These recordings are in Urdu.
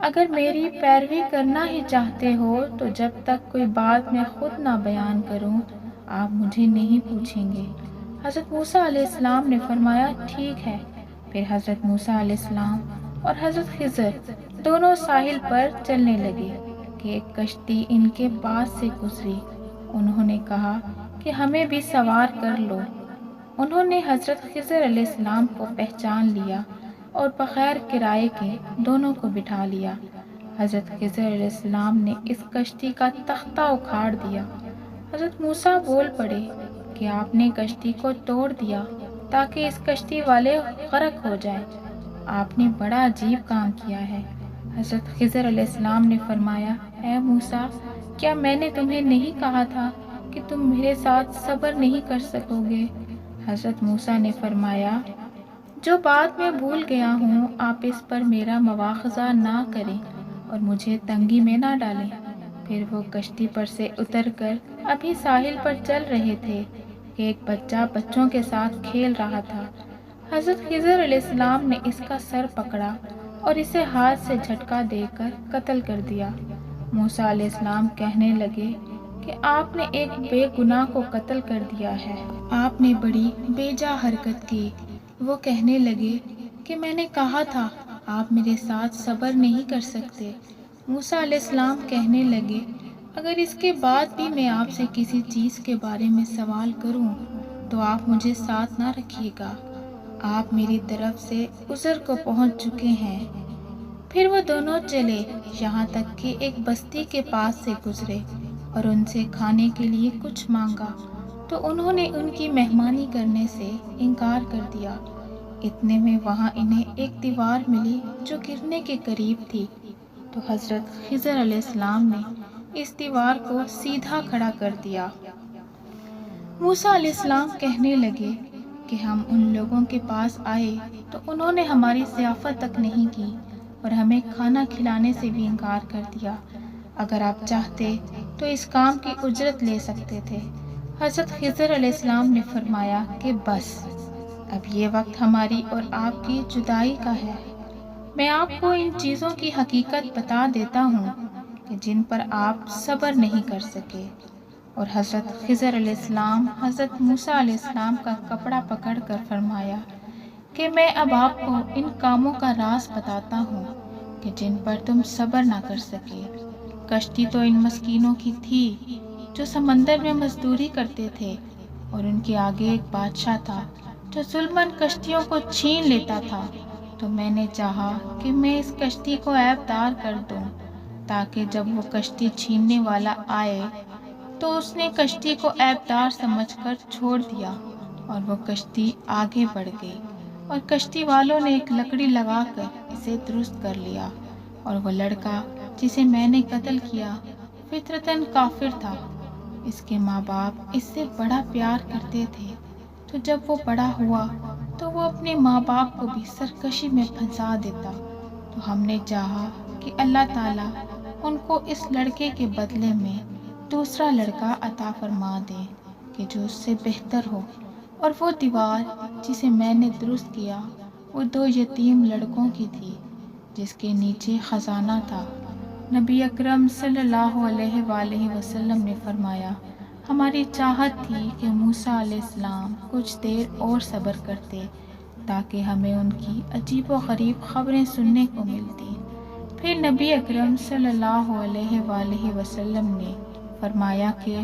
اگر میری پیروی کرنا ہی چاہتے ہو تو جب تک کوئی بات میں خود نہ بیان کروں آپ مجھے نہیں پوچھیں گے۔ حضرت موسیٰ علیہ السلام نے فرمایا ٹھیک ہے۔ پھر حضرت موسیٰ علیہ السلام اور حضرت خضر دونوں ساحل پر چلنے لگے کہ ایک کشتی ان کے پاس سے گزری۔ انہوں نے کہا کہ ہمیں بھی سوار کر لو۔ انہوں نے حضرت خضر علیہ السلام کو پہچان لیا اور بغیر کرائے کے دونوں کو بٹھا لیا۔ حضرت خضر علیہ السلام نے اس کشتی کا تختہ اکھاڑ دیا۔ حضرت موسیٰ بول پڑے کہ آپ نے کشتی کو توڑ دیا تاکہ اس کشتی والے غرق ہو جائیں۔ آپ نے بڑا عجیب کام کیا ہے۔ حضرت خضر علیہ السلام نے فرمایا اے موسیٰ، کیا میں نے تمہیں نہیں کہا تھا کہ تم میرے ساتھ صبر نہیں کر سکو گے؟ حضرت موسیٰ نے فرمایا جو بات میں بھول گیا ہوں آپ اس پر میرا مواخذہ نہ کریں اور مجھے تنگی میں نہ ڈالیں۔ پھر وہ کشتی پر سے اتر کر ابھی ساحل پر چل رہے تھے کہ ایک بچہ بچوں کے ساتھ کھیل رہا تھا۔ حضرت خضر علیہ السلام نے اس کا سر پکڑا اور اسے ہاتھ سے جھٹکا دے کر قتل کر دیا۔ موسیٰ علیہ السلام کہنے لگے کہ آپ نے ایک بے گناہ کو قتل کر دیا ہے، آپ نے بڑی بے جا حرکت کی۔ وہ کہنے لگے کہ میں نے کہا تھا آپ میرے ساتھ صبر نہیں کر سکتے۔ موسیٰ علیہ السلام کہنے لگے اگر اس کے بعد بھی میں آپ سے کسی چیز کے بارے میں سوال کروں تو آپ مجھے ساتھ نہ رکھیے گا، آپ میری طرف سے عذر کو پہنچ چکے ہیں۔ پھر وہ دونوں چلے یہاں تک کہ ایک بستی کے پاس سے گزرے اور ان سے کھانے کے لیے کچھ مانگا تو انہوں نے ان کی مہمانی کرنے سے انکار کر دیا۔ اتنے میں وہاں انہیں ایک دیوار ملی جو گرنے کے قریب تھی، تو حضرت خضر علیہ السلام نے اس دیوار کو سیدھا کھڑا کر دیا۔ موسیٰ علیہ السلام کہنے لگے کہ ہم ان لوگوں کے پاس آئے تو انہوں نے ہماری ضیافت تک نہیں کی اور ہمیں کھانا کھلانے سے بھی انکار کر دیا۔ اگر آپ چاہتے تو اس کام کی اجرت لے سکتے تھے۔ حضرت خضر علیہ السلام نے فرمایا کہ بس اب یہ وقت ہماری اور آپ کی جدائی کا ہے۔ میں آپ کو ان چیزوں کی حقیقت بتا دیتا ہوں کہ جن پر آپ صبر نہیں کر سکے۔ اور حضرت خضر علیہ السلام حضرت موسیٰ علیہ السلام کا کپڑا پکڑ کر فرمایا کہ میں اب آپ کو ان کاموں کا راز بتاتا ہوں کہ جن پر تم صبر نہ کر سکے۔ کشتی تو ان مسکینوں کی تھی جو سمندر میں مزدوری کرتے تھے، اور ان کے آگے ایک بادشاہ تھا جو ظلماً کشتیوں کو چھین لیتا تھا۔ تو میں نے چاہا کہ میں اس کشتی کو عیب دار کر دوں تاکہ جب وہ کشتی چھیننے والا آئے تو اس نے کشتی کو عیب دار سمجھ کر چھوڑ دیا، اور وہ کشتی آگے بڑھ گئی اور کشتی والوں نے ایک لکڑی لگا کر اسے درست کر لیا۔ اور وہ لڑکا جسے میں نے قتل کیا فطرتاً کافر تھا، اس کے ماں باپ اس سے بڑا پیار کرتے تھے، تو جب وہ بڑا ہوا تو وہ اپنے ماں باپ کو بھی سرکشی میں پھنسا دیتا۔ تو ہم نے چاہا کہ اللہ تعالیٰ ان کو اس لڑکے کے بدلے میں دوسرا لڑکا عطا فرما دے کہ جو اس سے بہتر ہو۔ اور وہ دیوار جسے میں نے درست کیا وہ 2 یتیم لڑکوں کی تھی جس کے نیچے خزانہ تھا۔ نبی اکرم صلی اللہ علیہ وآلہ وسلم نے فرمایا ہماری چاہت تھی کہ موسیٰ علیہ السلام کچھ دیر اور صبر کرتے تاکہ ہمیں ان کی عجیب و غریب خبریں سننے کو ملتی۔ پھر نبی اکرم صلی اللہ علیہ وآلہ وسلم نے فرمایا کہ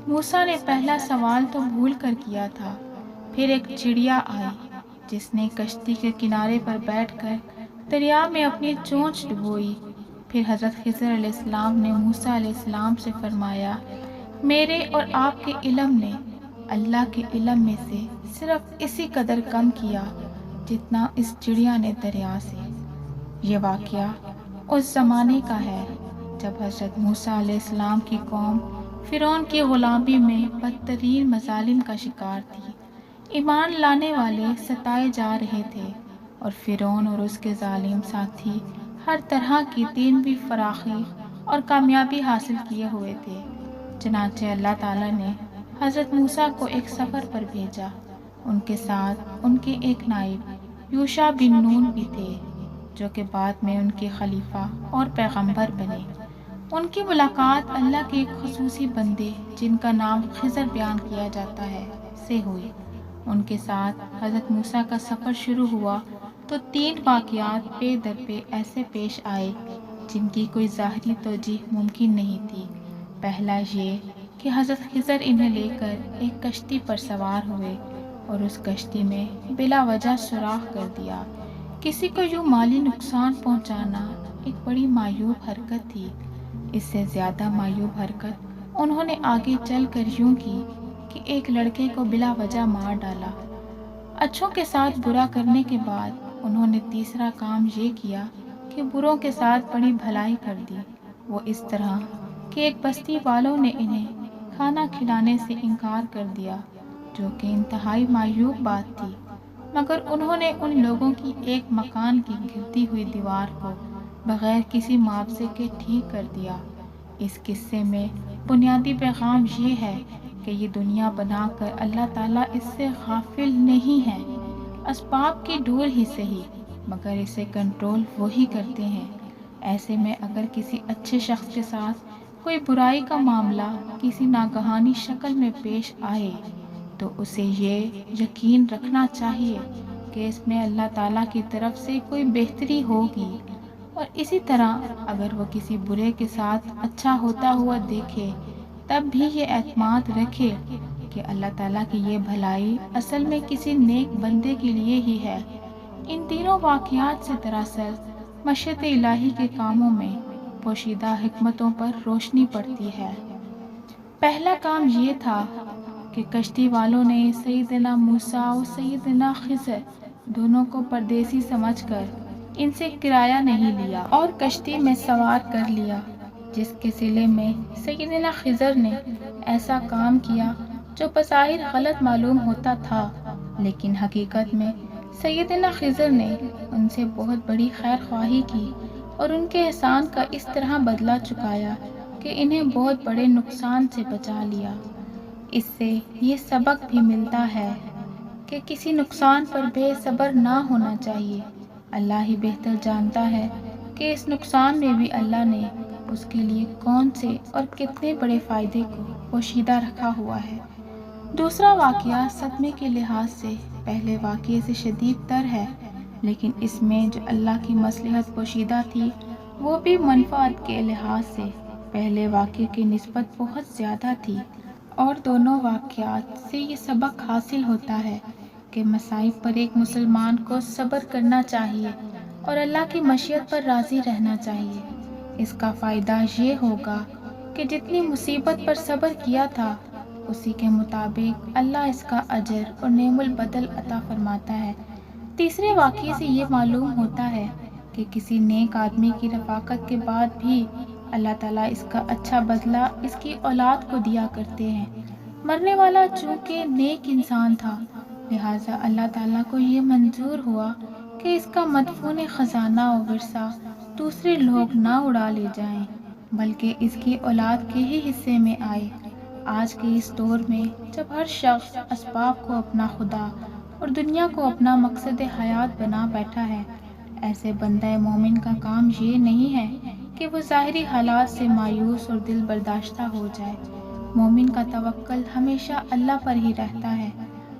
موسیٰ نے پہلا سوال تو بھول کر کیا تھا۔ پھر ایک چڑیا آئی جس نے کشتی کے کنارے پر بیٹھ کر دریا میں اپنی چونچ ڈبوئی۔ پھر حضرت خضر علیہ السلام نے موسیٰ علیہ السلام سے فرمایا میرے اور آپ کے علم نے اللہ کے علم میں سے صرف اسی قدر کم کیا جتنا اس چڑیا نے دریا سے۔ یہ واقعہ اس زمانے کا ہے جب حضرت موسیٰ علیہ السلام کی قوم فرعون کی غلامی میں بدترین مظالم کا شکار تھی۔ ایمان لانے والے ستائے جا رہے تھے اور فرعون اور اس کے ظالم ساتھی ہر طرح کی دینوی فراخی اور کامیابی حاصل کیے ہوئے تھے۔ چنانچہ اللہ تعالیٰ نے حضرت موسیٰ کو ایک سفر پر بھیجا۔ ان کے ساتھ ان کے ایک نائب یوشع بن نون بھی تھے۔ جو کہ بعد میں ان کے خلیفہ اور پیغمبر بنے۔ ان کی ملاقات اللہ کے ایک خصوصی بندے جن کا نام خضر بیان کیا جاتا ہے سے ہوئی۔ ان کے ساتھ حضرت موسیٰ کا سفر شروع ہوا تو 3 واقعات پے در پے ایسے پیش آئے جن کی کوئی ظاہری توجیہ ممکن نہیں تھی۔ پہلا یہ کہ حضرت خضر انہیں لے کر ایک کشتی پر سوار ہوئے اور اس کشتی میں بلا وجہ سوراخ کر دیا۔ کسی کو یوں مالی نقصان پہنچانا ایک بڑی معیوب حرکت تھی۔ اس سے زیادہ معیوب حرکت انہوں نے آگے چل کر یوں کی کہ ایک لڑکے کو بلا وجہ مار ڈالا۔ اچھوں کے ساتھ برا کرنے کے بعد انہوں نے تیسرا کام یہ کیا کہ بروں کے ساتھ بڑی بھلائی کر دی۔ وہ اس طرح کہ ایک بستی والوں نے انہیں کھانا کھلانے سے انکار کر دیا، جو کہ انتہائی معیوب بات تھی، مگر انہوں نے ان لوگوں کی ایک مکان کی گرتی ہوئی دیوار کو بغیر کسی معاوضے کے ٹھیک کر دیا۔ اس قصے میں بنیادی پیغام یہ ہے کہ یہ دنیا بنا کر اللہ تعالیٰ اس سے غافل نہیں ہے۔ اسباب کی ڈور ہی صحیح، مگر اسے کنٹرول وہی کرتے ہیں۔ ایسے میں اگر کسی اچھے شخص کے ساتھ کوئی برائی کا معاملہ کسی ناگہانی شکل میں پیش آئے تو اسے یہ یقین رکھنا چاہیے کہ اس میں اللہ تعالیٰ کی طرف سے کوئی بہتری ہوگی، اور اسی طرح اگر وہ کسی برے کے ساتھ اچھا ہوتا ہوا دیکھے تب بھی یہ اعتماد رکھے کہ اللہ تعالیٰ کی یہ بھلائی اصل میں کسی نیک بندے کے لیے ہی ہے۔ ان تینوں واقعات سے دراصل مشیت الہی کے کاموں میں پوشیدہ حکمتوں پر روشنی پڑتی ہے۔ پہلا کام یہ تھا کہ کشتی والوں نے سیدنا موسیٰ اور سیدنا خضر دونوں کو پردیسی سمجھ کر ان سے کرایہ نہیں لیا اور کشتی میں سوار کر لیا، جس کے صلے میں سیدنا خضر نے ایسا کام کیا جو بظاہر غلط معلوم ہوتا تھا، لیکن حقیقت میں سیدنا خضر نے ان سے بہت بڑی خیر خواہی کی اور ان کے احسان کا اس طرح بدلہ چکایا کہ انہیں بہت بڑے نقصان سے بچا لیا۔ اس سے یہ سبق بھی ملتا ہے کہ کسی نقصان پر بے صبر نہ ہونا چاہیے۔ اللہ ہی بہتر جانتا ہے کہ اس نقصان میں بھی اللہ نے اس کے لیے کون سے اور کتنے بڑے فائدے کو پوشیدہ رکھا ہوا ہے۔ دوسرا واقعہ صدمے کے لحاظ سے پہلے واقعے سے شدید تر ہے، لیکن اس میں جو اللہ کی مصلحت پوشیدہ تھی وہ بھی منفعت کے لحاظ سے پہلے واقعے کی نسبت بہت زیادہ تھی، اور دونوں واقعات سے یہ سبق حاصل ہوتا ہے کہ مصائب پر ایک مسلمان کو صبر کرنا چاہیے اور اللہ کی مشیت پر راضی رہنا چاہیے۔ اس کا فائدہ یہ ہوگا کہ جتنی مصیبت پر صبر کیا تھا اسی کے مطابق اللہ اس کا اجر اور نعم البدل عطا فرماتا ہے۔ تیسرے واقعے سے یہ معلوم ہوتا ہے کہ کسی نیک آدمی کی رفاقت کے بعد بھی اللہ تعالیٰ اس کا اچھا بدلہ اس کی اولاد کو دیا کرتے ہیں۔ مرنے والا چونکہ نیک انسان تھا، لہٰذا اللہ تعالیٰ کو یہ منظور ہوا کہ اس کا مدفون خزانہ و ورثہ دوسرے لوگ نہ اڑا لے جائیں، بلکہ اس کی اولاد کے ہی حصے میں آئے۔ آج کے اس دور میں جب ہر شخص اسباب کو اپنا خدا اور دنیا کو اپنا مقصد حیات بنا بیٹھا ہے، ایسے بندہ مومن کا کام یہ نہیں ہے کہ وہ ظاہری حالات سے مایوس اور دل برداشتہ ہو جائے۔ مومن کا توکل ہمیشہ اللہ پر ہی رہتا ہے۔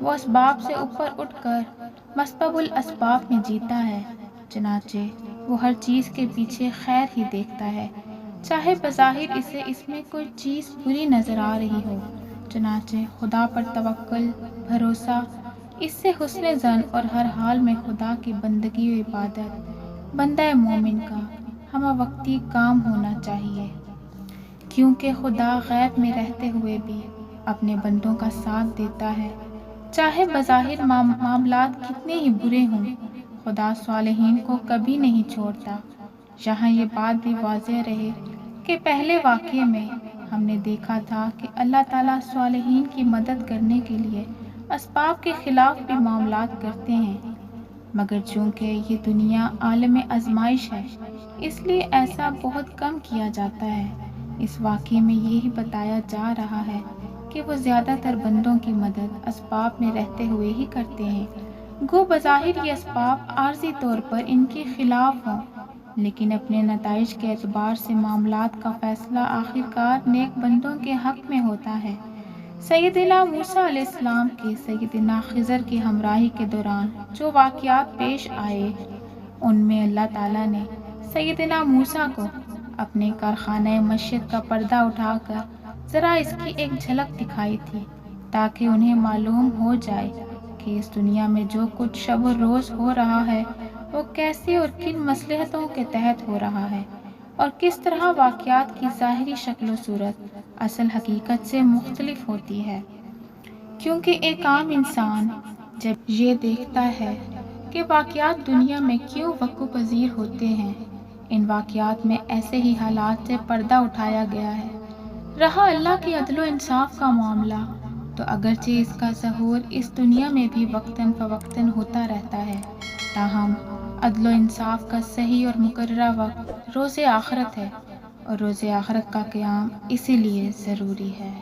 وہ اسباب سے اوپر اٹھ کر مسبب الاسباب میں جیتا ہے، چنانچہ وہ ہر چیز کے پیچھے خیر ہی دیکھتا ہے، چاہے بظاہر اسے اس میں کوئی چیز بری نظر آ رہی ہو۔ چنانچہ خدا پر توکل، بھروسہ، اس سے حسن ظن اور ہر حال میں خدا کی بندگی و عبادت بندہ مومن کا ہمہ وقتی کام ہونا چاہیے، کیونکہ خدا غیب میں رہتے ہوئے بھی اپنے بندوں کا ساتھ دیتا ہے، چاہے بظاہر معاملات کتنے ہی برے ہوں۔ خدا صالحین کو کبھی نہیں چھوڑتا۔ یہاں یہ بات بھی واضح رہے کہ پہلے واقعے میں ہم نے دیکھا تھا کہ اللہ تعالیٰ صالحین کی مدد کرنے کے لیے اسباب کے خلاف بھی معاملات کرتے ہیں، مگر چونکہ یہ دنیا عالم آزمائش ہے اس لیے ایسا بہت کم کیا جاتا ہے۔ اس واقعے میں یہی بتایا جا رہا ہے کہ وہ زیادہ تر بندوں کی مدد اسباب میں رہتے ہوئے ہی کرتے ہیں، گو بظاہر یہ اسباب عارضی طور پر ان کے خلاف ہوں، لیکن اپنے نتائج کے اعتبار سے معاملات کا فیصلہ آخرکار نیک بندوں کے حق میں ہوتا ہے۔ سیدنا موسیٰ علیہ السلام کے سیدنا خضر کی ہمراہی کے دوران جو واقعات پیش آئے، ان میں اللہ تعالیٰ نے سیدنا موسیٰ کو اپنے کارخانہ معیشت کا پردہ اٹھا کر ذرا اس کی ایک جھلک دکھائی تھی، تاکہ انہیں معلوم ہو جائے کہ اس دنیا میں جو کچھ شب و روز ہو رہا ہے وہ کیسے اور کن مصلحتوں کے تحت ہو رہا ہے، اور کس طرح واقعات کی ظاہری شکل و صورت اصل حقیقت سے مختلف ہوتی ہے۔ کیونکہ ایک عام انسان جب یہ دیکھتا ہے کہ واقعات دنیا میں کیوں وقوع پذیر ہوتے ہیں، ان واقعات میں ایسے ہی حالات سے پردہ اٹھایا گیا ہے۔ رہا اللہ کی عدل و انصاف کا معاملہ، تو اگرچہ اس کا ظہور اس دنیا میں بھی وقتاً فوقتاً ہوتا رہتا ہے، تاہم عدل و انصاف کا صحیح اور مقررہ وقت روز آخرت ہے، اور روز آخرت کا قیام اسی لیے ضروری ہے۔